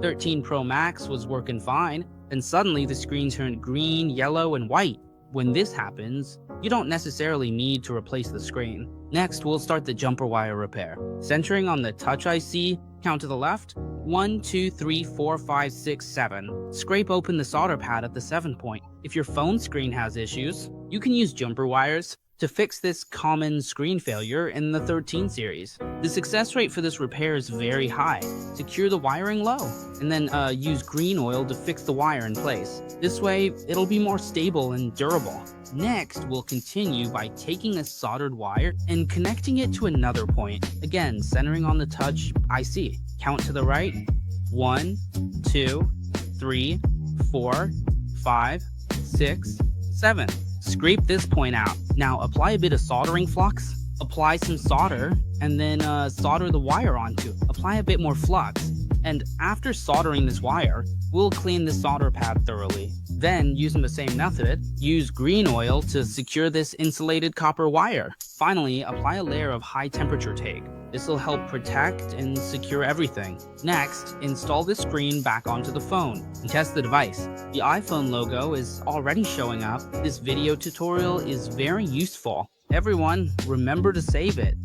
13 Pro Max was working fine, and suddenly the screen turned green, yellow, and white. When this happens, you don't necessarily need to replace the screen. Next, we'll start the jumper wire repair. Centering on the Touch IC, count to the left, 1, 2, 3, 4, 5, 6, 7. Scrape open the solder pad at the 7 point. If your phone screen has issues, you can use jumper wires to fix this common screen failure in the 13 series. The success rate for this repair is very high. Secure the wiring low, and then use green oil to fix the wire in place. This way, it'll be more stable and durable. Next, we'll continue by taking a soldered wire and connecting it to another point. Again, centering on the Touch IC. Count to the right, 1, 2, 3, 4, 5, 6, 7. Scrape this point out. Now apply a bit of soldering flux, apply some solder, and then solder the wire onto. Apply a bit more flux. And after soldering this wire, we'll clean the solder pad thoroughly. Then, using the same method, use green oil to secure this insulated copper wire. Finally, apply a layer of high temperature tape. This will help protect and secure everything. Next, install the screen back onto the phone and test the device. The iPhone logo is already showing up. This video tutorial is very useful. Everyone, remember to save it.